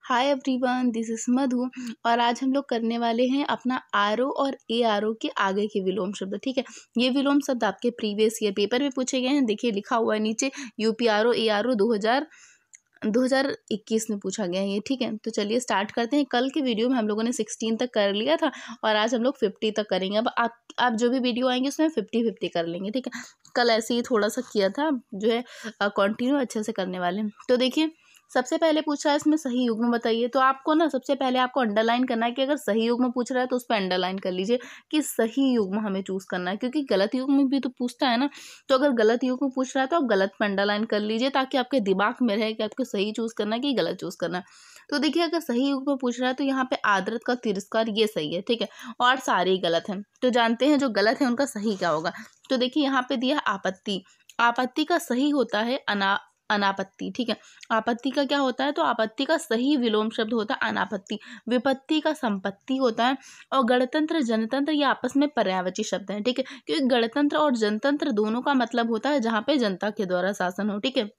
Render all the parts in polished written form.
Hi everyone, this is मधु। और आज हम लोग करने वाले हैं अपना आरओ और ए आरओ के आगे के विलोम शब्द। ठीक है, ये विलोम शब्द आपके प्रीवियस ईयर पेपर में पूछे गए हैं। देखिए लिखा हुआ है नीचे, यूपी आरओ ए आरओ 2021 में पूछा गया है ये। ठीक है, तो चलिए स्टार्ट करते हैं। कल के वीडियो में हम लोगों ने 16 तक कर लिया था और आज हम लोग 50 तक करेंगे। अब आप जो भी वीडियो आएंगे उसमें 50-50 कर लेंगे। ठीक है, कल ऐसे ही थोड़ा सा किया था, जो है कंटिन्यू अच्छे से करने वाले हैं। तो देखिए सबसे पहले पूछा है इसमें सही युग्म बताइए। तो आपको ना सबसे पहले आपको अंडरलाइन करना है कि अगर सही युग्म पूछ रहा है तो उस पर अंडरलाइन कर लीजिए कि सही युग्म हमें चूज करना है, क्योंकि गलत युग्म भी तो पूछता है ना। तो अगर गलत युग्म पूछ रहा है तो आप गलत पर अंडरलाइन कर लीजिए, ताकि आपके दिमाग में रहे कि आपको सही चूज करना है कि गलत चूज करना है। तो देखिए अगर सही युग्म पूछ रहा है तो यहाँ पे आदृत का तिरस्कार ये सही है। ठीक है, और सारे ही गलत हैं। तो जानते हैं जो गलत है उनका सही क्या होगा। तो देखिए यहाँ पे दिया आपत्ति। आपत्ति का सही होता है अनापत्ति। ठीक है, आपत्ति का क्या होता है, तो आपत्ति का सही विलोम शब्द होता है अनापत्ति। विपत्ति का संपत्ति होता है। और गणतंत्र जनतंत्र ये आपस में पर्यायवाची शब्द हैं। ठीक है, क्योंकि गणतंत्र और जनतंत्र दोनों का मतलब होता है जहाँ पे जनता के द्वारा शासन हो। ठीक है,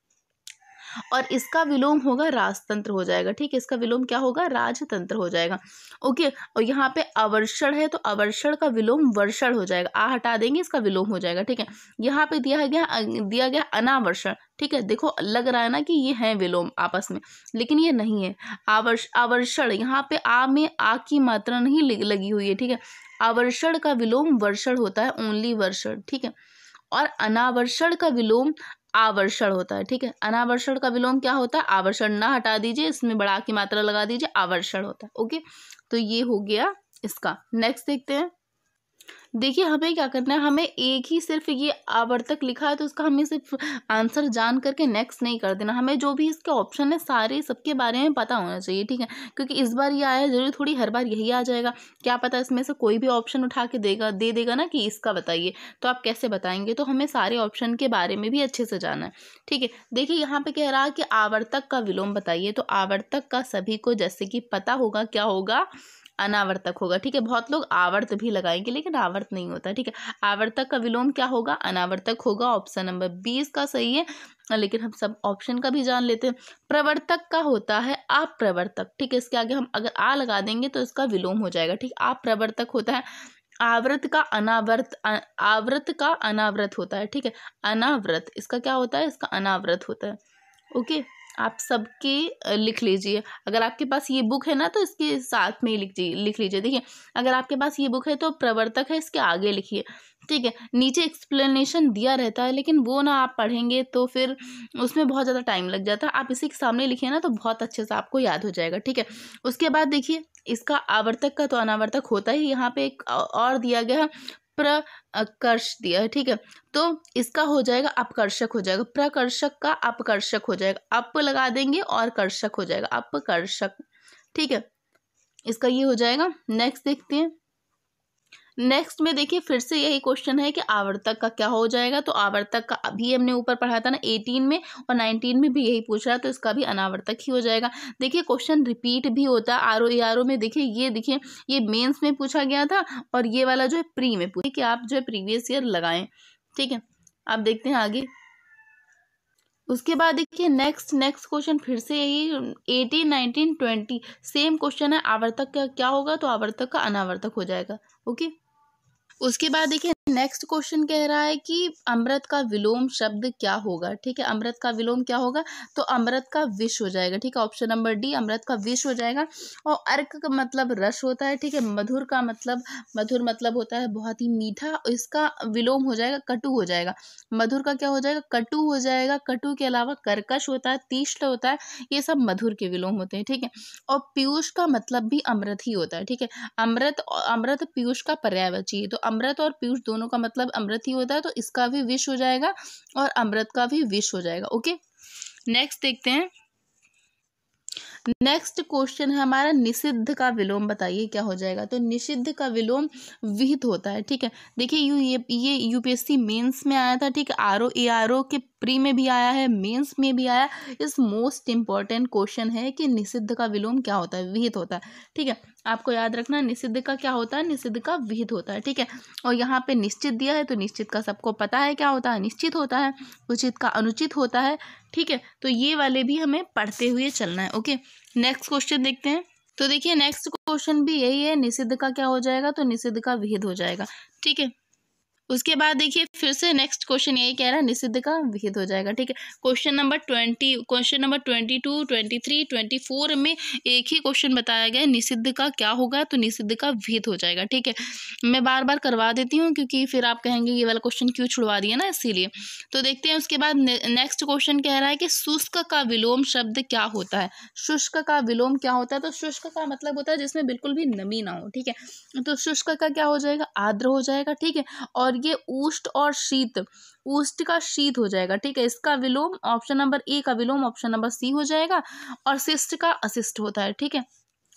और इसका विलोम होगा राजतंत्र हो जाएगा। ठीक है, इसका विलोम क्या होगा, राजतंत्र हो जाएगा। ओके, और यहाँ पे अवर्षण है तो अवर्षण का विलोम वर्षण हो जाएगा। आ हटा देंगे, इसका विलोम हो जाएगा। ठीक है, यहाँ पे दिया गया अनावर्षण। ठीक है, देखो लग रहा है ना कि ये है विलोम आपस में, लेकिन ये नहीं है। आवर्षण, यहाँ पे आ में आ की मात्रा नहीं लगी हुई है। ठीक है, आवर्षण का विलोम वर्षण होता है, ओनली वर्षण। ठीक है, और अनावर्षण का विलोम आवर्षण होता है। ठीक है, अनावर्षण का विलोम क्या होता है, आवर्षण। ना हटा दीजिए, इसमें बड़ा की मात्रा लगा दीजिए, आवर्षण होता है। ओके, तो ये हो गया इसका। नेक्स्ट देखते हैं। देखिए हमें क्या करना है, हमें एक ही सिर्फ ये आवर्तक लिखा है तो उसका हमें सिर्फ आंसर जान करके नेक्स्ट नहीं कर देना। हमें जो भी इसके ऑप्शन है सारे सबके बारे में पता होना चाहिए। ठीक है, क्योंकि इस बार ये आया, जरूरी थोड़ी हर बार यही आ जाएगा। क्या पता इसमें से कोई भी ऑप्शन उठा के दे देगा ना कि इसका बताइए, तो आप कैसे बताएंगे। तो हमें सारे ऑप्शन के बारे में भी अच्छे से जाना है। ठीक है, देखिए यहाँ पे कह रहा है कि आवर्तक का विलोम बताइए। तो आवर्तक का सभी को जैसे कि पता होगा क्या होगा, अनावर्तक होगा। ठीक है, बहुत लोग आवर्त भी लगाएंगे लेकिन आवर्त नहीं होता। ठीक है, आवर्तक का विलोम क्या होगा, अनावर्तक होगा। ऑप्शन नंबर 20 का सही है, लेकिन हम सब ऑप्शन का भी जान लेते हैं। प्रवर्तक का होता है अप्रवर्तक। ठीक है, इसके आगे हम अगर आ लगा देंगे तो इसका विलोम हो जाएगा। ठीक, अप्रवर्तक होता है। आवृत का अनावर्त, आवृत का अनावृत होता है। ठीक है, अनावृत इसका क्या होता है, इसका अनावृत होता है। ओके, आप सबके लिख लीजिए। अगर आपके पास ये बुक है ना तो इसके साथ में ही लिख लीजिए। देखिए अगर आपके पास ये बुक है तो प्रवर्तक है, इसके आगे लिखिए। ठीक है, नीचे एक्सप्लेनेशन दिया रहता है लेकिन वो ना आप पढ़ेंगे तो फिर उसमें बहुत ज़्यादा टाइम लग जाता है। आप इसी के सामने लिखिए ना तो बहुत अच्छे से आपको याद हो जाएगा। ठीक है, उसके बाद देखिए इसका आवर्तक का तो अनावर्तक होता ही। यहाँ पे एक और दिया गया है, प्रकर्ष दिया है। ठीक है, तो इसका हो जाएगा अपकर्षक हो जाएगा। प्रकर्षक का अपकर्षक हो जाएगा। अप लगा देंगे और कर्षक हो जाएगा, अपकर्षक। ठीक है, इसका ये हो जाएगा। नेक्स्ट देखते हैं। नेक्स्ट में देखिए फिर से यही क्वेश्चन है कि आवर्तक का क्या हो जाएगा। तो आवर्तक का अभी हमने ऊपर पढ़ा था ना 18 में, और 19 में भी यही पूछ रहा है, तो इसका भी अनावर्तक ही हो जाएगा। देखिए क्वेश्चन रिपीट भी होता है आरओ ए आरओ में। देखिए ये मेंस में पूछा गया था और ये वाला जो है प्री में पूछा कि आप जो है प्रीवियस ईयर लगाएं। ठीक है, आप देखते हैं आगे। उसके बाद देखिए नेक्स्ट क्वेश्चन फिर से यही 18, 19, 20 सेम क्वेश्चन है। आवर्तक का क्या होगा, तो आवर्तक का अनावर्तक हो जाएगा। ओके, उसके बाद देखिए नेक्स्ट क्वेश्चन कह रहा है कि अमृत का विलोम शब्द क्या होगा। ठीक है, अमृत का विलोम क्या होगा, तो अमृत का विष हो जाएगा। ठीक है, ऑप्शन नंबर डी, अमृत का विष हो जाएगा। और अर्क का मतलब रस होता है। ठीक है, मधुर मतलब होता है बहुत ही मीठा। इसका विलोम हो जाएगा कटु हो जाएगा। मधुर का क्या हो जाएगा, कटु हो जाएगा। कटु के अलावा कर्कश होता है, तीक्ष्ण होता है, ये सब मधुर के विलोम होते हैं। ठीक है, और पीयूष का मतलब भी अमृत ही होता है। ठीक है, अमृत पीयूष का पर्यायवाची है, तो अमृत और पीयूष दोनों का मतलब अमृत ही होता है, तो इसका भी विष हो जाएगा और अमृत का भी विष हो जाएगा। ओके, नेक्स्ट देखते हैं। नेक्स्ट क्वेश्चन है हमारा, निषिद्ध का विलोम बताइए क्या हो जाएगा। तो निषिद्ध का विलोम विहित होता है। ठीक है, देखिए ये यूपीएससी मेंस में आया था। ठीक है, आरओ ए आरओ के प्री में भी आया है, मेंस में भी आया। इस मोस्ट इम्पॉर्टेंट क्वेश्चन है कि निषिद्ध का विलोम क्या होता है, विहित होता है। ठीक है, आपको याद रखना निषिद्ध का क्या होता है, निषिद्ध का विहित होता है। ठीक है, और यहाँ पे निश्चित दिया है तो निश्चित का सबको पता है क्या होता है, निश्चित होता है। उचित का अनुचित होता है। ठीक है, तो ये वाले भी हमें पढ़ते हुए चलना है। ओके, नेक्स्ट क्वेश्चन देखते हैं। तो देखिए नेक्स्ट क्वेश्चन भी यही है, निषिद्ध का क्या हो जाएगा, तो निषिद्ध का विहित हो जाएगा। ठीक है, उसके बाद देखिए फिर से नेक्स्ट क्वेश्चन यही कह रहा है, निषिद्ध का विहित हो जाएगा। ठीक है, क्वेश्चन नंबर 22, 23, 24 में एक ही क्वेश्चन बताया गया है, निषिद्ध का क्या होगा, तो निषिद्ध का विहित हो जाएगा। ठीक है, मैं बार बार करवा देती हूँ क्योंकि फिर आप कहेंगे ये वाला क्वेश्चन क्यों छुड़वा दिया ना, इसीलिए। तो देखते हैं उसके बाद नेक्स्ट क्वेश्चन कह रहा है कि शुष्क का विलोम शब्द क्या होता है। शुष्क का विलोम क्या होता है, तो शुष्क का मतलब होता है जिसमें बिल्कुल भी नमी ना हो। ठीक है, तो शुष्क का क्या हो जाएगा, आर्द्र हो जाएगा। ठीक है, और ये उष्ट और शीत, उष्ट का शीत हो जाएगा। ठीक है, इसका विलोम ऑप्शन नंबर ए का विलोम ऑप्शन नंबर सी हो जाएगा, और शिष्ट का अशिष्ट होता है। ठीक है,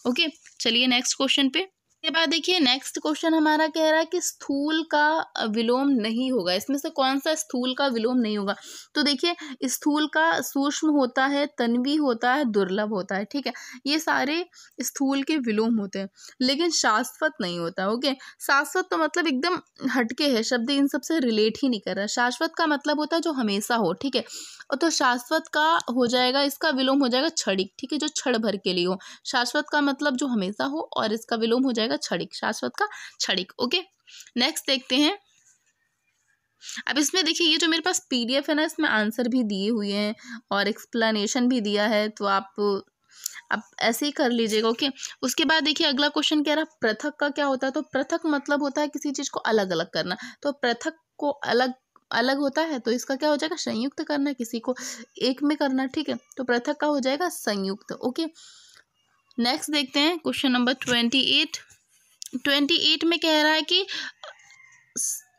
ओके, चलिए नेक्स्ट क्वेश्चन पे। के बाद देखिए नेक्स्ट क्वेश्चन हमारा कह रहा है कि स्थूल का विलोम नहीं होगा। इसमें से कौन सा स्थूल का विलोम नहीं होगा, तो देखिए स्थूल का सूक्ष्म होता है, तन्वी होता है, दुर्लभ होता है। ठीक है, ये सारे स्थूल के विलोम होते हैं, लेकिन शाश्वत नहीं होता। ओके, शाश्वत तो मतलब एकदम हटके है शब्द, इन सबसे रिलेट ही नहीं कर रहा। शाश्वत का मतलब होता है जो हमेशा हो। ठीक है, और तो शाश्वत का हो जाएगा, इसका विलोम हो जाएगा क्षणिक। ठीक है, जो क्षण भर के लिए हो। शाश्वत का मतलब जो हमेशा हो, और इसका विलोम हो जाएगा क्षणिक, शाश्वत का क्षणिक। ओके, नेक्स्ट देखते हैं। अब इसमें देखिए ये जो मेरे पास पीडीएफ है ना, इसमें आंसर भी दिए हुए हैं और एक्सप्लेनेशन भी दिया है, तो आप ऐसे ही कर लीजिएगा। ओके, उसके बाद देखिए अगला क्वेश्चन कह रहा है पृथक का क्या होता है, तो पृथक मतलब होता है किसी चीज को अलग अलग करना। तो पृथक को अलग अलग होता है, तो इसका क्या हो जाएगा, संयुक्त करना, किसी को एक में करना। ठीक है, तो पृथक का हो जाएगा संयुक्त। ओके, नेक्स्ट देखते हैं क्वेश्चन नंबर 28 में कह रहा है कि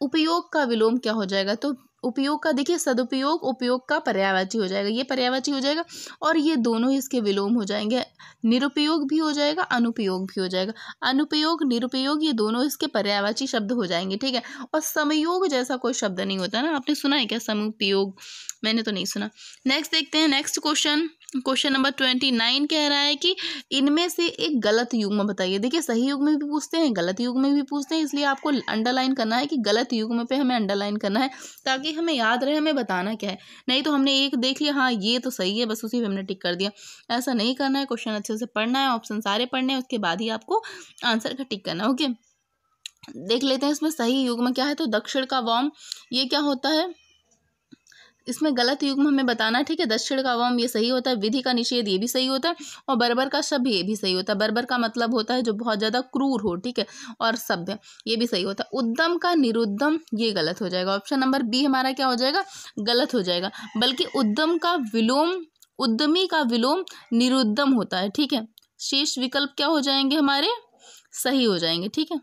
उपयोग का विलोम क्या हो जाएगा। तो उपयोग का देखिए सदुपयोग, उपयोग का पर्यायवाची हो जाएगा, ये पर्यायवाची हो जाएगा, और ये दोनों इसके विलोम हो जाएंगे। निरुपयोग भी हो जाएगा, अनुपयोग भी हो जाएगा। अनुपयोग निरुपयोग ये दोनों इसके पर्यायवाची शब्द हो जाएंगे। ठीक है, और समयोग जैसा कोई शब्द नहीं होता ना, आपने सुना है क्या समुपयोग, मैंने तो नहीं सुना। नेक्स्ट देखते हैं नेक्स्ट क्वेश्चन नंबर 29 कह रहा है कि इनमें से एक गलत युग्म बताइए। देखिए सही युग्म में भी पूछते हैं, गलत युग्म में भी पूछते हैं, इसलिए आपको अंडरलाइन करना है कि गलत युग्म पे हमें अंडरलाइन करना है, ताकि हमें याद रहे हमें बताना क्या है। नहीं तो हमने एक देख लिया, हाँ ये तो सही है, बस उसी पे हमने टिक कर दिया। ऐसा नहीं करना है, क्वेश्चन अच्छे से पढ़ना है, ऑप्शन सारे पढ़ने हैं, उसके बाद ही आपको आंसर का टिक करना है। ओके, देख लेते हैं इसमें सही युग्म क्या है। तो दक्षिण का वाम, ये क्या होता है, इसमें गलत युग्म हमें बताना। ठीक है, दक्षिण का वाम ये सही होता है, विधि का निषेध ये भी सही होता है, और बर्बर का सभ्य ये भी सही होता है। बर्बर का मतलब होता है जो बहुत ज़्यादा क्रूर हो। ठीक है, और सभ्य ये भी सही होता है। उद्दम का निरुद्दम ये गलत हो जाएगा, ऑप्शन नंबर बी हमारा क्या हो जाएगा, गलत हो जाएगा। बल्कि उद्दम का विलोम, उद्यमी का विलोम निरुद्दम होता है। ठीक है, शेष विकल्प क्या हो जाएंगे हमारे, सही हो जाएंगे। ठीक है,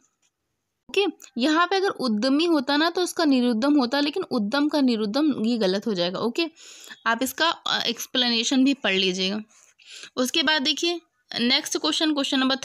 ओके, यहाँ पे अगर उद्यमी होता ना तो इसका निरुद्दम होता, लेकिन उद्यम का निरुद्दम ये गलत हो जाएगा। ओके, आप इसका एक्सप्लेनेशन भी पढ़ लीजिएगा। उसके बाद देखिए नेक्स्ट क्वेश्चन नंबर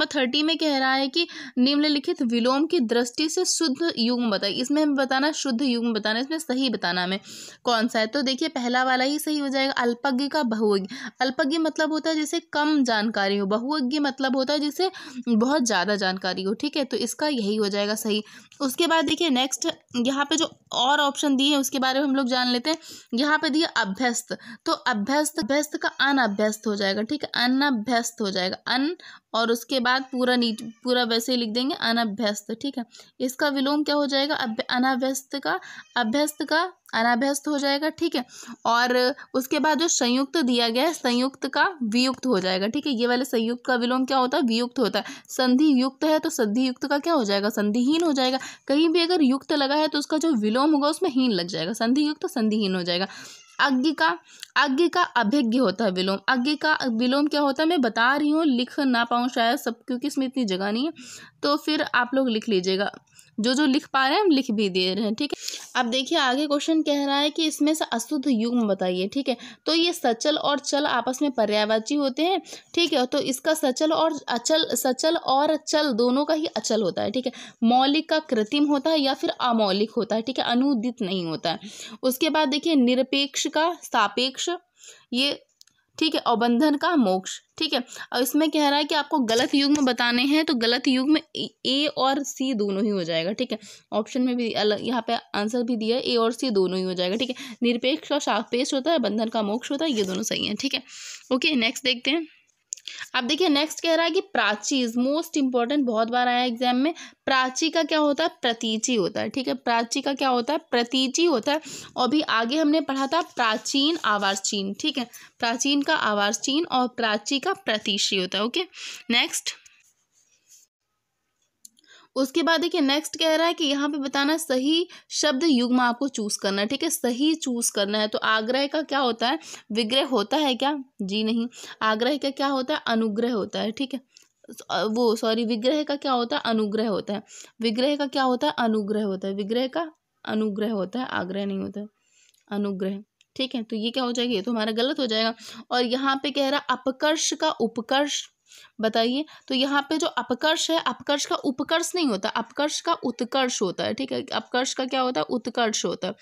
30 में कह रहा है कि निम्नलिखित विलोम की दृष्टि से शुद्ध युग्म बताइए। इसमें हमें बताना शुद्ध युग्म बताना, इसमें सही बताना हमें कौन सा है। तो देखिए पहला वाला ही सही हो जाएगा, अल्पज्ञ का बहुज्ञ। अल्पज्ञ मतलब होता है जिसे कम जानकारी हो, बहुज्ञ मतलब होता है जिसे बहुत ज़्यादा जानकारी हो। ठीक है, तो इसका यही हो जाएगा सही। उसके बाद देखिए नेक्स्ट यहाँ पे जो और ऑप्शन दिए हैं उसके बारे में हम लोग जान लेते हैं। यहाँ पे दिया अभ्यस्त, तो अभ्यस्त का अनअभ्यस्त हो जाएगा। ठीक है, अनअभ्यस्त हो जाएगा, अन और उसके बाद पूरा वैसे ही लिख देंगे अनअभ्यस्त। ठीक है, इसका विलोम क्या हो जाएगा, अनअभ्यस्त का अभ्यस्त का अनाभ्यस्त हो जाएगा। ठीक है, और उसके बाद जो संयुक्त दिया गया है संयुक्त का वियुक्त हो जाएगा। ठीक है, ये वाले संयुक्त का विलोम क्या होता है, वियुक्त होता है। संधि युक्त है तो संधि युक्त का क्या हो जाएगा, संधिहीन हो जाएगा। कहीं भी अगर युक्त लगा है तो उसका जो विलोम होगा उसमें हीन लग जाएगा, संधि युक्त संधिहीन हो जाएगा। आज्ञ का अभिज्ञ होता है विलोम। आज्ञ का विलोम क्या होता है, मैं बता रही हूँ, लिख ना पाऊँ शायद सब, क्योंकि इसमें इतनी जगह नहीं है, तो फिर आप लोग लिख लीजिएगा। जो जो लिख पा रहे हैं हम लिख भी दे रहे हैं, ठीक है। अब देखिए आगे क्वेश्चन कह रहा है कि इसमें से अशुद्ध युग्म बताइए, ठीक है। तो ये सचल और चल आपस में पर्यायवाची होते हैं, ठीक है। तो इसका सचल और अचल, सचल और चल दोनों का ही अचल होता है, ठीक है। मौलिक का कृत्रिम होता है या फिर अमौलिक होता है, ठीक है, अनुदित नहीं होता है। उसके बाद देखिए निरपेक्ष का सापेक्ष, ये ठीक है, और बंधन का मोक्ष, ठीक है। और इसमें कह रहा है कि आपको गलत युग्म बताने हैं, तो गलत युग्म ए और सी दोनों ही हो जाएगा, ठीक है। ऑप्शन में भी अलग यहाँ पे आंसर भी दिया है, ए और सी दोनों ही हो जाएगा, ठीक है। निरपेक्ष का सापेक्ष होता है, बंधन का मोक्ष होता है, ये दोनों सही हैं, ठीक है। ओके, नेक्स्ट देखते हैं। अब देखिए नेक्स्ट कह रहा है कि प्राची इज मोस्ट इंपॉर्टेंट, बहुत बार आया एग्जाम में। प्राची का क्या होता है, प्रतीची होता है, ठीक है। प्राची का क्या होता है, प्रतीची होता है। और भी आगे हमने पढ़ा था प्राचीन आवासचीन, ठीक है। प्राचीन का आवासचीन और प्राची का प्रतीची होता है। Okay, next. उसके बाद देखिए नेक्स्ट कह रहा है कि यहाँ पे बताना सही शब्द युग्म आपको चूज करना है, ठीक है, सही चूज करना है। तो आग्रह का क्या होता है, विग्रह होता है क्या, जी नहीं। आग्रह का क्या होता है, अनुग्रह होता है, ठीक है। वो सॉरी, विग्रह का क्या होता है, अनुग्रह होता है। विग्रह का क्या होता है, अनुग्रह होता है। विग्रह का अनुग्रह होता है, आग्रह नहीं होता है, अनुग्रह, ठीक है। तो ये क्या हो जाएगा, ये तो हमारा गलत हो जाएगा। और यहाँ पे कह रहा अपकर्ष का उपकर्ष बताइए। तो यहाँ पे जो अपकर्ष है, अपकर्ष का उपकर्ष नहीं होता, अपकर्ष का उत्कर्ष होता है, ठीक है। अपकर्ष का क्या होता है, उत्कर्ष होता है।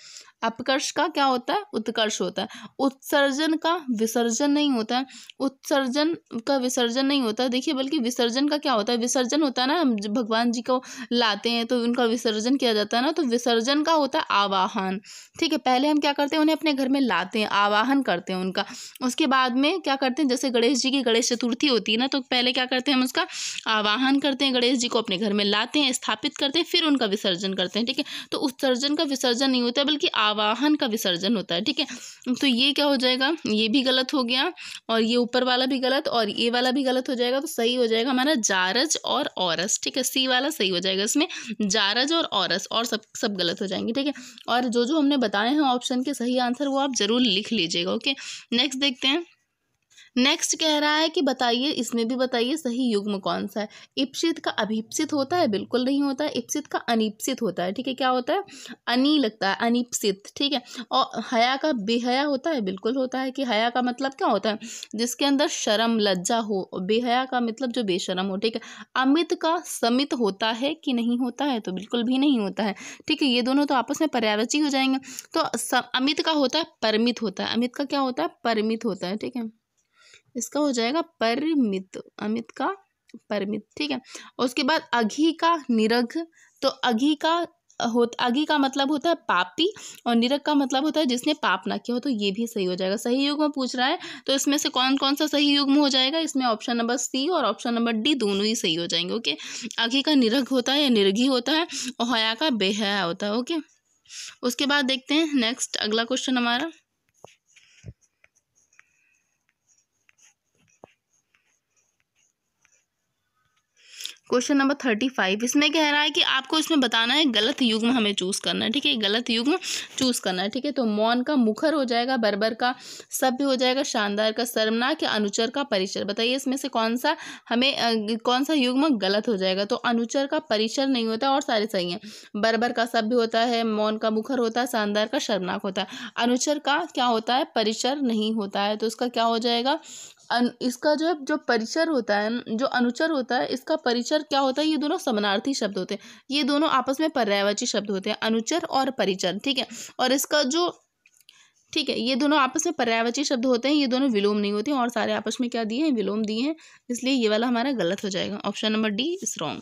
अपकर्ष का क्या होता है, उत्कर्ष होता है। उत्सर्जन का विसर्जन नहीं होता है, उत्सर्जन का विसर्जन नहीं होता है। देखिए बल्कि विसर्जन का क्या होता है, विसर्जन होता है ना, हम जब भगवान जी को लाते हैं तो उनका विसर्जन किया जाता है ना, तो विसर्जन का होता है आवाहन, ठीक है। पहले हम क्या करते हैं, उन्हें अपने घर में लाते हैं, आवाहन करते हैं उनका। उसके बाद में क्या करते हैं, जैसे गणेश जी की गणेश चतुर्थी होती है ना, तो पहले क्या करते हैं, हम उसका आवाहन करते हैं, गणेश जी को अपने घर में लाते हैं, स्थापित करते हैं, फिर उनका विसर्जन करते हैं, ठीक है। तो उत्सर्जन का विसर्जन नहीं होता है, बल्कि आवाहन का विसर्जन होता है, ठीक है। तो ये क्या हो जाएगा, ये भी गलत हो गया, और ये ऊपर वाला भी गलत, और ये वाला भी गलत हो जाएगा। तो सही हो जाएगा हमारा जारज और औरस, ठीक है। सी वाला सही हो जाएगा, इसमें जारज और औरस, और सब गलत हो जाएंगे, ठीक है। और जो जो हमने बताए हैं ऑप्शन के सही आंसर, वो आप जरूर लिख लीजिएगा। ओके, नेक्स्ट देखते हैं। नेक्स्ट कह रहा है कि बताइए, इसमें भी बताइए सही युग्म कौन सा है। इप्सित का अभीप्सित होता है, बिल्कुल नहीं होता है। इप्सित का अनिप्सित होता है, ठीक है। क्या होता है, अनी लगता है, अनिप्सित, ठीक है। और हया का बेहया होता है, बिल्कुल होता है। कि हया का मतलब क्या होता है, जिसके अंदर शर्म लज्जा हो, और बेहया का मतलब जो बेशरम हो, ठीक है। अमित का समित होता है कि नहीं होता है, तो बिल्कुल भी नहीं होता है, ठीक है। ये दोनों तो आपस में पर्यायवाची हो जाएंगे। तो अमित का होता है परिमित होता है, अमित का क्या होता है, परिमित होता है, ठीक है। इसका हो जाएगा परिमित, अमित का परिमित, ठीक है। और उसके बाद अघी का निरघ, तो अघी का मतलब होता है पापी, और निरघ का मतलब होता है जिसने पाप ना किया हो। तो ये भी सही हो जाएगा। सही युग्म पूछ रहा है, तो इसमें से कौन कौन सा सही युग्म हो जाएगा, इसमें ऑप्शन नंबर सी और ऑप्शन नंबर डी दोनों ही सही हो जाएंगे। ओके, अघी का निरघ होता है या निरघी होता है, और हया का बेहया होता है। ओके, उसके बाद देखते हैं नेक्स्ट अगला क्वेश्चन हमारा। क्वेश्चन नंबर 35, इसमें कह रहा है कि आपको इसमें बताना है गलत युग्म हमें चूज करना है, ठीक है। गलत युग्म चूज करना है, ठीक है। तो मौन का मुखर हो जाएगा, बर्बर का सभ्य हो जाएगा, शानदार का शर्मनाक, या अनुचर का परिचर। बताइए इसमें से कौन सा युग्म गलत हो जाएगा। तो अनुचर का परिचर नहीं होता, और सारे सही हैं। बर्बर का सभ्य होता है, मौन का मुखर होता है, शानदार का शर्मनाक होता है। अनुचर का क्या होता है, परिचर नहीं होता है। तो इसका क्या हो जाएगा, इसका जो परिचर होता है, जो अनुचर होता है, इसका परिचर क्या होता है, ये दोनों समानार्थी शब्द होते हैं, ये दोनों आपस में पर्यायवाची शब्द होते हैं, अनुचर और परिचर, ठीक है। और इसका जो, ठीक है, ये दोनों आपस में पर्यायवाची शब्द होते हैं, ये दोनों विलोम नहीं होते हैं, और सारे आपस में क्या दिए हैं, विलोम दिए हैं। इसलिए ये वाला हमारा गलत हो जाएगा, option number D is wrong.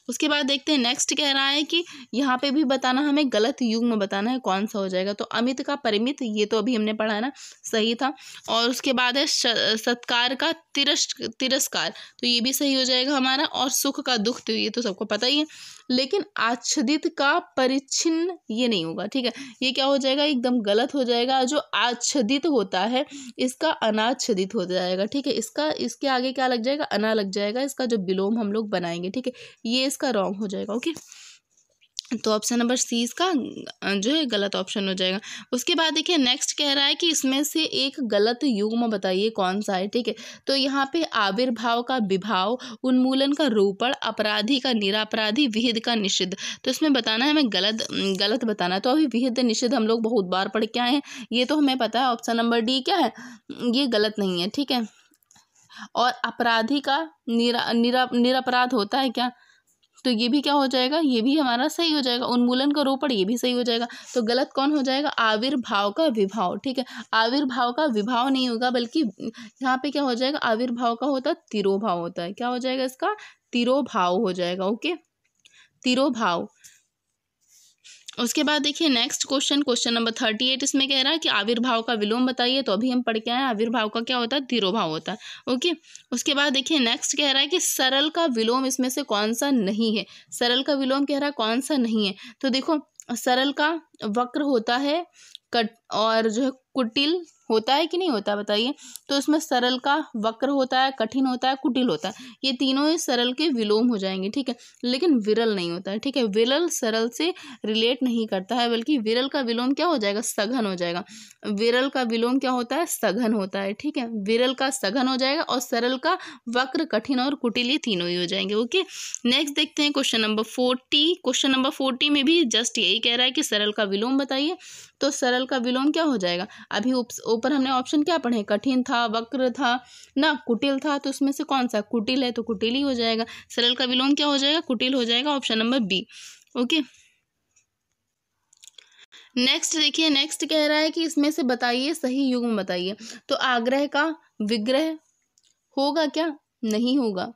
उसके बाद देखते हैं नेक्स्ट कह रहा है कि यहाँ पे भी बताना, हमें गलत युग्म बताना है, कौन सा हो जाएगा। तो अमित का परिमित, ये तो अभी हमने पढ़ा है ना, सही था। और उसके बाद है सत्कार का तिरस्कार, तो ये भी सही हो जाएगा हमारा। और सुख का दुख, तो ये तो सबको पता ही है। लेकिन आच्छादित का परिच्छिन्न, ये नहीं होगा, ठीक है। ये क्या हो जाएगा, एकदम गलत हो जाएगा। जो आच्छादित होता है, इसका अनाच्छादित हो जाएगा, ठीक है। इसके आगे क्या लग जाएगा, अना लग जाएगा। इसका जो विलोम हम लोग बनाएंगे, ठीक है, ये इसका रॉन्ग हो जाएगा। ओके, तो ऑप्शन नंबर सी इसका जो है गलत ऑप्शन हो जाएगा। उसके बाद देखिए नेक्स्ट कह रहा है कि इसमें से एक गलत युग्म बताइए कौन सा है, ठीक है। तो यहाँ पे आविर्भाव का विभाव, उन्मूलन का रोपण, अपराधी का निरापराधी, विहित का निषिद्ध। तो इसमें बताना है हमें गलत बताना है। तो अभी विहित निषिद्ध हम लोग बहुत बार पढ़ के आए हैं, ये तो हमें पता है। ऑप्शन नंबर डी क्या है, ये गलत नहीं है, ठीक है। और अपराधी का निरपराध होता है क्या, तो ये भी क्या हो जाएगा, ये भी हमारा सही हो जाएगा। उन्मूलन का रोपण ये भी सही हो जाएगा। तो गलत कौन हो जाएगा, आविर्भाव का विभाव, ठीक है। आविर्भाव का विभाव नहीं होगा, बल्कि यहाँ पे क्या हो जाएगा, आविर्भाव का होता है तिरोभाव होता है। क्या हो जाएगा इसका, तिरोभाव हो जाएगा, ओके, तिरोभाव। उसके बाद देखिए नेक्स्ट क्वेश्चन नंबर 38 इसमें कह रहा है कि आविर्भाव का विलोम बताइए। तो अभी हम पढ़ के आए आविर्भाव का क्या होता है, तिरोभाव होता है, ओके। उसके बाद देखिए नेक्स्ट कह रहा है कि सरल का विलोम इसमें से कौन सा नहीं है। सरल का विलोम कह रहा है कौन सा नहीं है। तो देखो सरल का वक्र होता है, कट और जो है कुटिल होता है कि नहीं होता बताइए। तो इसमें सरल का वक्र होता है, कठिन होता है, कुटिल होता है, ये तीनों ही सरल के विलोम हो जाएंगे, ठीक है। लेकिन विरल नहीं होता है, ठीक है। विरल सरल से रिलेट नहीं करता है, बल्कि विरल का विलोम क्या हो जाएगा, सघन हो जाएगा। विरल का विलोम क्या होता है, सघन होता है, ठीक है। विरल का सघन हो जाएगा और सरल का वक्र, कठिन और कुटिल, ये तीनों ही हो जाएंगे, ओके। नेक्स्ट देखते हैं क्वेश्चन नंबर 40। क्वेश्चन नंबर 40 में भी जस्ट यही कह रहा है कि सरल का विलोम बताइए। तो सरल का विलोम क्या हो जाएगा, अभी ऊपर हमने ऑप्शन क्या पढ़े, कठिन था, वक्र था ना, कुटिल था। तो उसमें से कौन सा, कुटिल है, तो कुटिल ही हो जाएगा। सरल का विलोम क्या हो जाएगा, कुटिल हो जाएगा, option number B, okay. Next देखिए, नेक्स्ट कह रहा है कि इसमें से बताइए सही युग्म बताइए। तो आग्रह का विग्रह होगा क्या, नहीं होगा,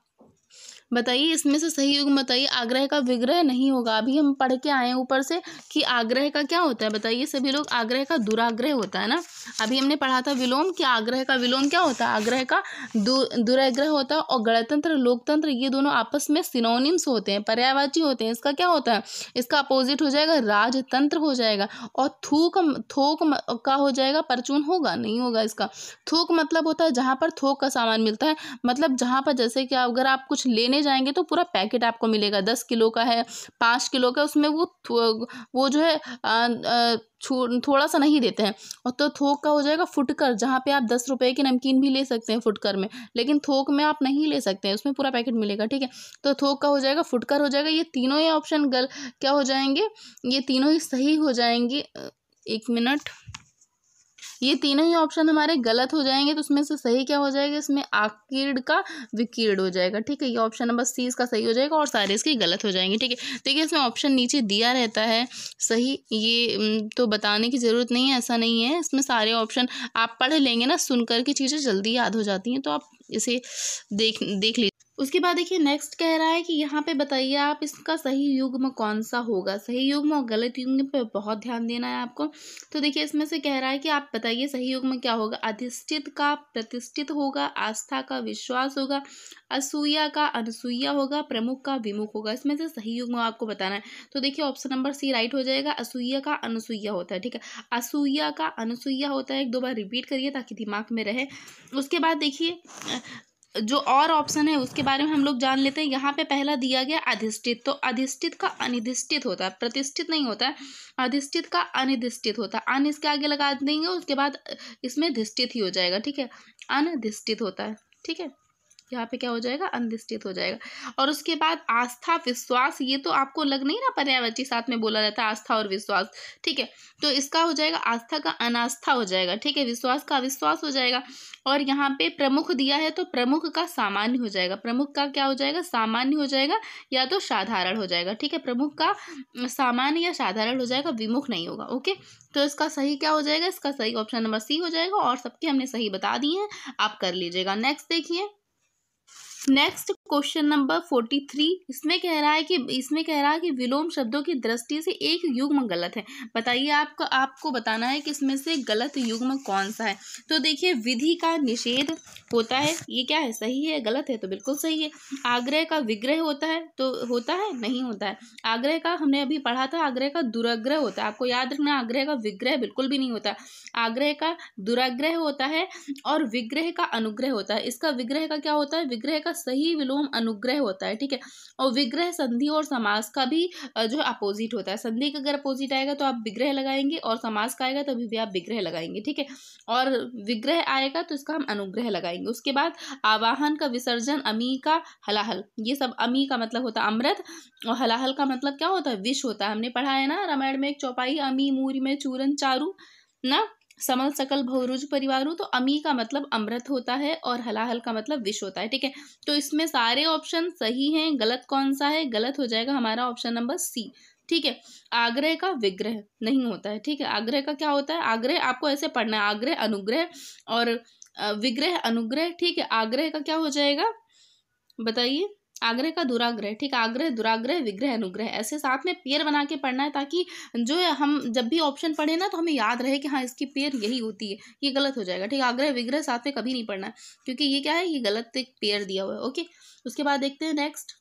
बताइए इसमें से सही युग्म बताइए। आग्रह का विग्रह नहीं होगा। अभी हम पढ़ के आए हैं ऊपर से कि आग्रह का क्या होता है, बताइए सभी लोग। आग्रह का दुराग्रह होता है ना। अभी हमने पढ़ा था विलोम कि आग्रह का विलोम क्या होता है, आग्रह का दुराग्रह होता है। और गणतंत्र, लोकतंत्र, ये दोनों आपस में सिनोनिम्स होते हैं, पर्यायवाची होते हैं। इसका क्या होता है, इसका अपोजिट हो जाएगा राजतंत्र हो जाएगा। और थोक का हो जाएगा परचून, होगा नहीं होगा इसका। थोक मतलब होता है जहाँ पर थोक का सामान मिलता है, मतलब जहाँ पर जैसे कि अगर आप कुछ लेने जाएंगे तो पूरा पैकेट आपको मिलेगा, 10 किलो का है, 5 किलो का, उसमें वो जो है थोड़ा सा नहीं देते हैं। और तो थोक का हो जाएगा फुटकर, जहाँ पे आप 10 रुपए की नमकीन भी ले सकते हैं फुटकर में, लेकिन थोक में आप नहीं ले सकते हैं, उसमें पूरा पैकेट मिलेगा, ठीक है। तो थोक का हो जाएगा, फुटकर हो जाएगा। ये तीनों ही ऑप्शन क्या हो जाएंगे, ये तीनों ही सही हो जाएंगे। एक मिनट, ये तीनों ही ऑप्शन हमारे गलत हो जाएंगे। तो उसमें से सही क्या हो जाएगा, इसमें आकीर्ण का विकीर्ण हो जाएगा, ठीक है। ये ऑप्शन नंबर सी इसका सही हो जाएगा और सारे इसके गलत हो जाएंगे, ठीक है। देखिए इसमें ऑप्शन नीचे दिया रहता है सही, ये तो बताने की ज़रूरत नहीं है, ऐसा नहीं है। इसमें सारे ऑप्शन आप पढ़ लेंगे ना, सुनकर की चीज़ें जल्दी याद हो जाती हैं, तो आप इसे देख लीजिए। उसके बाद देखिए नेक्स्ट कह रहा है कि यहाँ पे बताइए आप इसका सही युग्म कौन सा होगा। सही युग्म और गलत युग्म पे बहुत ध्यान देना है आपको। तो देखिए इसमें से कह रहा है कि आप बताइए सही युग्म क्या होगा। अधिष्ठित का प्रतिष्ठित होगा, आस्था का विश्वास होगा, असूया का अनसूया होगा, प्रमुख का विमुख होगा। इसमें से सही युग्म आपको बताना है। तो देखिए ऑप्शन नंबर सी राइट हो जाएगा। असूया का अनसूया होता है, ठीक है। असूया का अनसूया होता है, एक दो बार रिपीट करिए ताकि दिमाग में रहे। उसके बाद देखिए जो और ऑप्शन है उसके बारे में हम लोग जान लेते हैं। यहाँ पे पहला दिया गया अधिष्ठित, तो अधिष्ठित का अनिधिष्ठित होता है, प्रतिष्ठित नहीं होता है। अधिष्ठित का अनिधिष्ठित होता है, अन इसके आगे लगा देंगे, उसके बाद इसमें धिष्ठित ही हो जाएगा, ठीक है। अनधिष्ठित होता है, ठीक है। यहाँ पे क्या हो जाएगा, अनधिष्ठित हो जाएगा। और उसके बाद आस्था विश्वास, ये तो आपको लग नहीं ना, पर्यायवाची साथ में बोला जाता है आस्था और विश्वास, ठीक है। तो इसका हो जाएगा आस्था का अनास्था हो जाएगा, ठीक है। विश्वास का अविश्वास हो जाएगा। और यहाँ पे प्रमुख दिया है तो प्रमुख का सामान्य हो जाएगा। प्रमुख का क्या हो जाएगा, सामान्य हो जाएगा या तो साधारण हो जाएगा, ठीक है। प्रमुख का सामान्य या साधारण हो जाएगा, विमुख नहीं होगा, ओके। तो इसका सही क्या हो जाएगा, इसका सही ऑप्शन नंबर सी हो जाएगा। और सबके हमने सही बता दिए हैं, आप कर लीजिएगा। नेक्स्ट देखिए, नेक्स्ट क्वेश्चन नंबर 43 इसमें कह रहा है कि विलोम शब्दों की दृष्टि से एक युग्म गलत है। बताइए आपको बताना है कि इसमें से गलत युग्म कौन सा है। तो देखिए विधि का निषेध होता है, ये क्या है, सही है गलत है, तो बिल्कुल सही है। आग्रह का विग्रह होता है, तो होता है नहीं होता है। आग्रह का हमने अभी पढ़ा था, आग्रह का दुराग्रह होता है, आपको याद रखना। आग्रह का विग्रह बिल्कुल भी नहीं होता, आग्रह का दुराग्रह होता है और विग्रह का अनुग्रह होता है। इसका विग्रह का क्या होता है, विग्रह का का सही विलोम अनुग्रह होता है, ठीक है। और विग्रह संधि और समास का भी जो है अपोजिट होता है। संधि का अगर अपोजिट आएगा तो आप विग्रह लगाएंगे, और समास का आएगा तो भी आप विग्रह लगाएंगे, ठीक है। और विग्रह आएगा तो इसका हम अनुग्रह लगाएंगे। उसके बाद आवाहन का विसर्जन, अमी का हलाहल, ये सब अमी का मतलब होता है अमृत, और हलाहल का मतलब क्या होता है, विष होता है। हमने पढ़ा है ना रामायण में एक चौपाई, अमी मूरी में चूरन चारू ना समल सकल भवरुज परिवारू। तो अमी का मतलब अमृत होता है और हलाहल का मतलब विष होता है, ठीक है। तो इसमें सारे ऑप्शन सही हैं, गलत कौन सा है, गलत हो जाएगा हमारा ऑप्शन नंबर सी, ठीक है। आग्रह का विग्रह नहीं होता है, ठीक है। आग्रह का क्या होता है, आग्रह आपको ऐसे पढ़ना है, आग्रह अनुग्रह और विग्रह अनुग्रह, ठीक है। आग्रह का क्या हो जाएगा बताइए, आग्रह का दुराग्रह, ठीक है। आग्रह दुराग्रह विग्रह अनुग्रह, ऐसे साथ में पेयर बना के पढ़ना है, ताकि जो है हम जब भी ऑप्शन पढ़े ना तो हमें याद रहे कि हाँ इसकी पेयर यही होती है। ये गलत हो जाएगा, ठीक है। आग्रह विग्रह साथ में कभी नहीं पढ़ना है, क्योंकि ये क्या है, ये गलत एक पेयर दिया हुआ है, ओके। उसके बाद देखते हैं नेक्स्ट।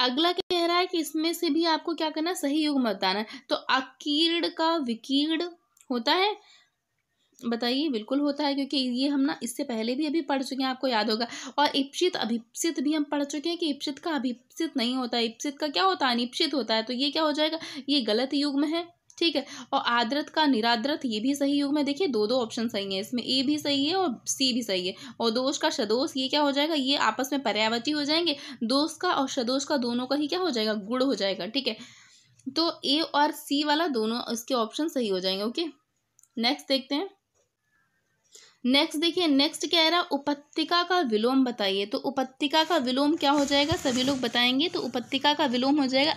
अगला कह रहा है कि इसमें से भी आपको क्या करना है, सही युग्म बताना है। तो अकीर्ण का विकीर्ण होता है, बताइए। बिल्कुल होता है, क्योंकि ये हम ना इससे पहले भी अभी पढ़ चुके हैं, आपको याद होगा। और इप्सित अभिप्सित भी हम पढ़ चुके हैं कि इप्सित का अभिप्सित नहीं होता है, इप्सित का क्या होता है, अनिप्सित होता है। तो ये क्या हो जाएगा, ये गलत युग्म है, ठीक है। और आद्रत का निराद्रत, ये भी सही युग्म है। देखिए दो दो ऑप्शन सही है इसमें, ए भी सही है और सी भी सही है। और दोष का सदोष, ये क्या हो जाएगा, ये आपस में पर्यायवाची हो जाएंगे। दोष का और सदोष का दोनों का ही क्या हो जाएगा, गुण हो जाएगा, ठीक है। तो ए और सी वाला दोनों इसके ऑप्शन सही हो जाएंगे, ओके। नेक्स्ट देखते हैं। नेक्स्ट देखिए, नेक्स्ट क्या है, उपत्तिका का विलोम बताइए। तो उपत्तिका का विलोम क्या हो जाएगा, सभी लोग बताएंगे। तो उपत्तिका का विलोम हो जाएगा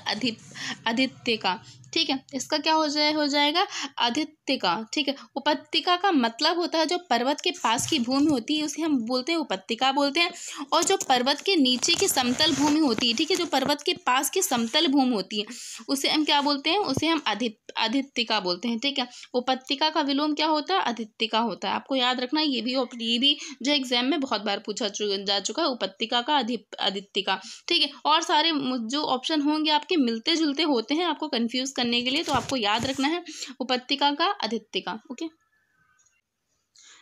आदित्य का, ठीक है। इसका क्या हो जाएगा आदित्य का, ठीक है। उपत्तिका का मतलब होता है जो पर्वत के पास की भूमि होती है उसे हम बोलते हैं उपत्तिका बोलते हैं। और जो पर्वत के नीचे की समतल भूमि होती है, ठीक है, जो पर्वत के पास की समतल भूमि होती है उसे हम क्या बोलते हैं, उसे हम आदित्तिका बोलते हैं, ठीक है। उपत्तिका का विलोम क्या होता है, आदित्तिका होता है। आपको याद रखना, ये भी जो एग्जाम में बहुत बार पूछा जा चुका है, उपत्तिका का आदित्तिका, ठीक है। और सारे जो ऑप्शन होंगे आपके मिलते जुलते होते हैं आपको कंफ्यूज करने के लिए, तो आपको याद रखना है उपत्तिका का आदित्तिका, ओके।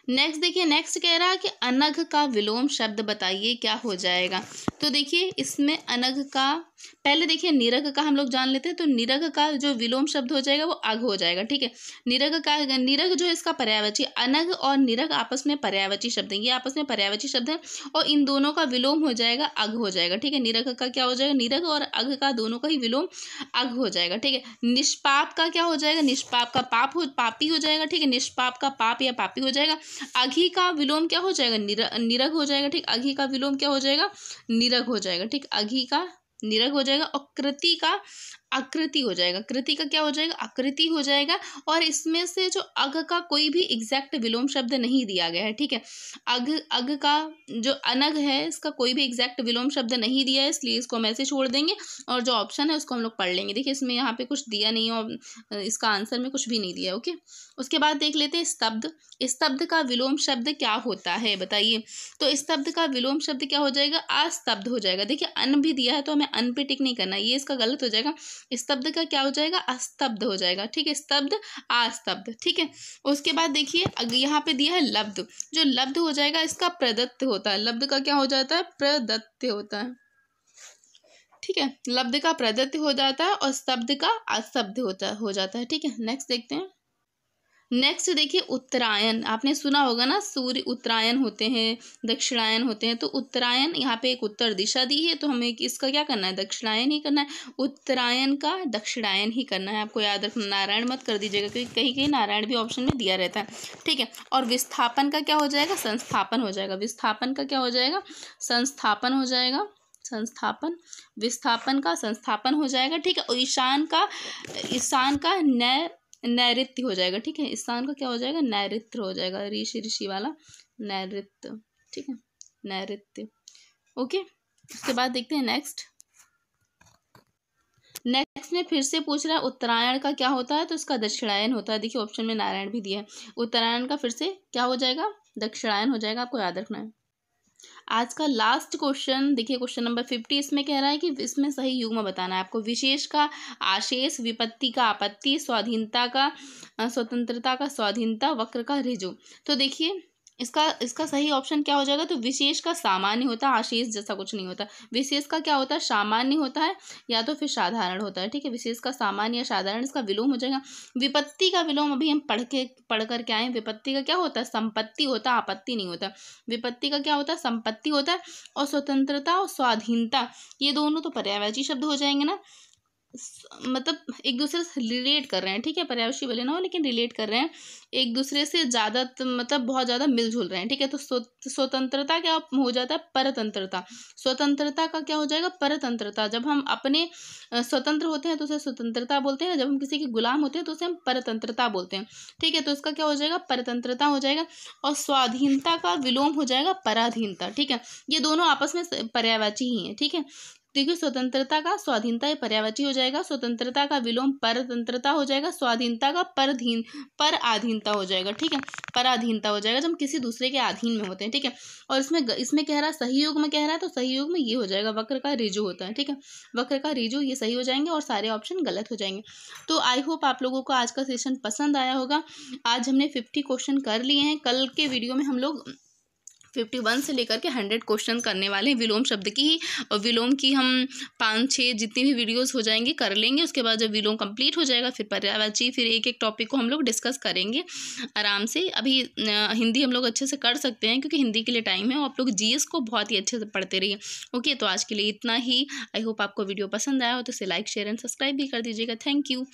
नेक्स्ट देखिए, नेक्स्ट कह रहा है कि अनघ का विलोम शब्द बताइए, क्या हो जाएगा। तो देखिए इसमें अनघ का, पहले देखिए निरघ का हम लोग जान लेते हैं। तो निरघ का जो विलोम शब्द हो जाएगा वो अघ हो जाएगा, ठीक है। निरघ जो है इसका पर्यायवाची, अनघ और निरघ आपस में पर्यायवाची शब्द है, ये आपस में पर्यायवाची शब्द है। और इन दोनों का विलोम हो जाएगा अघ हो जाएगा, ठीक है। निरघ का क्या हो जाएगा, निरघ और अघ का दोनों का ही विलोम अघ हो जाएगा, ठीक है। निष्पाप का क्या हो जाएगा, निष्पाप का पापी हो जाएगा, ठीक है। निष्पाप का पाप या पापी हो जाएगा। अघी का विलोम क्या हो जाएगा, निरघ हो जाएगा, ठीक। अघी का विलोम क्या हो जाएगा, निरघ हो जाएगा, ठीक। अघी का निरघ हो जाएगा। और कृति का आकृति हो जाएगा, कृति का क्या हो जाएगा, आकृति हो जाएगा। और इसमें से जो अघ का कोई भी एग्जैक्ट विलोम शब्द नहीं दिया गया है, ठीक है। अघ का जो अनघ है इसका कोई भी एग्जैक्ट विलोम शब्द नहीं दिया है, इसलिए इसको हम ऐसे छोड़ देंगे। और जो ऑप्शन है उसको हम लोग पढ़ लेंगे। देखिए इसमें यहाँ पे कुछ दिया नहीं है और इसका आंसर में कुछ भी नहीं दिया है, ओके। उसके बाद देख लेते हैं स्तब्ध। स्तब्ध का विलोम शब्द क्या होता है बताइए। तो स्तब्ध का विलोम शब्द क्या हो जाएगा, अस्तब्ध हो जाएगा। देखिए अन भी दिया है तो हमें अन पे टिक नहीं करना, ये इसका गलत हो जाएगा। स्तब्ध का क्या हो जाएगा, अस्तब्ध हो जाएगा, ठीक है। स्तब्ध अस्तब्ध, ठीक है। उसके बाद देखिए यहाँ पे दिया है लब्ध। जो लब्ध हो जाएगा इसका प्रदत्त होता है, लब्ध का क्या हो जाता है, प्रदत्त होता है, ठीक है। लब्ध का प्रदत्त हो जाता है और स्तब्ध का अस्तब्ध हो जाता है, ठीक है। नेक्स्ट देखते हैं। नेक्स्ट देखिए उत्तरायण, आपने सुना होगा ना, सूर्य उत्तरायण होते हैं, दक्षिणायन होते हैं। तो उत्तरायण, यहाँ पे एक उत्तर दिशा दी है तो हमें इसका क्या करना है, दक्षिणायन ही करना है। उत्तरायण का दक्षिणायन ही करना है, आपको याद रखना। नारायण मत कर दीजिएगा, क्योंकि कहीं कहीं नारायण भी ऑप्शन में दिया रहता है, ठीक है। और विस्थापन का क्या हो जाएगा, संस्थापन हो जाएगा। विस्थापन का क्या हो जाएगा, संस्थापन हो जाएगा, संस्थापन। विस्थापन का संस्थापन हो जाएगा, ठीक है। और ईशान का नैऋत्य हो जाएगा, ठीक है। स्थान का क्या हो जाएगा, नैऋत्य हो जाएगा, ऋषि वाला नैऋत्य, ठीक है, नैऋत्य, ओके। उसके बाद देखते हैं नेक्स्ट में फिर से पूछ रहा है उत्तरायण का क्या होता है। तो इसका दक्षिणायन होता है। देखिए ऑप्शन में नारायण भी दिया है। उत्तरायण का फिर से क्या हो जाएगा, दक्षिणायन हो जाएगा, आपको याद रखना है। आज का लास्ट क्वेश्चन देखिए, क्वेश्चन नंबर 50। इसमें कह रहा है कि इसमें सही युग्म बताना है आपको। विशेष का आशेष, विपत्ति का आपत्ति, स्वाधीनता का स्वतंत्रता का स्वाधीनता, वक्र का ऋजु। तो देखिए इसका सही ऑप्शन क्या हो जाएगा, तो विशेष का सामान्य होता है, आशेष जैसा कुछ नहीं होता। विशेष का क्या होता है, सामान्य होता है या तो फिर साधारण होता है, ठीक है। विशेष का सामान्य या साधारण, इसका विलोम हो जाएगा। विपत्ति का विलोम अभी हम पढ़ करके आए। विपत्ति का क्या होता है, संपत्ति होता है, आपत्ति नहीं होता। विपत्ति का क्या होता है, संपत्ति होता है। और स्वतंत्रता और स्वाधीनता, ये दोनों तो पर्यायवाची शब्द हो जाएंगे ना, मतलब एक दूसरे से रिलेट कर रहे हैं, ठीक है। पर्यायवाची भले ना हो लेकिन रिलेट कर रहे हैं एक दूसरे से ज़्यादा, मतलब बहुत ज़्यादा मिलजुल रहे हैं, ठीक है। तो स्वतंत्रता क्या हो जाता है, परतंत्रता। स्वतंत्रता का क्या हो जाएगा, परतंत्रता। जब हम अपने स्वतंत्र होते हैं तो उसे स्वतंत्रता बोलते हैं, जब हम किसी के गुलाम होते हैं तो उसे हम परतंत्रता बोलते हैं, ठीक है। तो इसका क्या हो जाएगा, परतंत्रता हो जाएगा। और स्वाधीनता का विलोम हो जाएगा पराधीनता, ठीक है। ये दोनों आपस में पर्यायवाची ही हैं, ठीक है। देखिए, स्वतंत्रता का स्वाधीनता ये पर्यायवाची हो जाएगा, स्वतंत्रता का विलोम परतंत्रता हो जाएगा, स्वाधीनता का पराधीनता हो जाएगा, ठीक है। पराधीनता हो जाएगा जब हम किसी दूसरे के अधीन में होते हैं, ठीक है। और इसमें कह रहा है सही युग में, कह रहा है तो सही युग में ये हो जाएगा, वक्र का ऋजु होता है, ठीक है। वक्र का ऋजु, ये सही हो जाएंगे और सारे ऑप्शन गलत हो जाएंगे। तो आई होप आप लोगों को आज का सेशन पसंद आया होगा। आज हमने 50 क्वेश्चन कर लिए हैं। कल के वीडियो में हम लोग 51 से लेकर के 100 क्वेश्चन करने वाले हैं विलोम शब्द की ही। और विलोम की हम 5-6 जितनी भी वीडियोस हो जाएंगी कर लेंगे। उसके बाद जब विलोम कंप्लीट हो जाएगा फिर पर्यायवाची, फिर एक एक टॉपिक को हम लोग डिस्कस करेंगे आराम से। अभी हिंदी हम लोग अच्छे से कर सकते हैं क्योंकि हिंदी के लिए टाइम है, और आप लोग जीएस को बहुत ही अच्छे से पढ़ते रहिए। ओके, तो आज के लिए इतना ही। आई होप आपको वीडियो पसंद आया हो तो इसे लाइक, शेयर एंड सब्सक्राइब भी कर दीजिएगा। Thank you.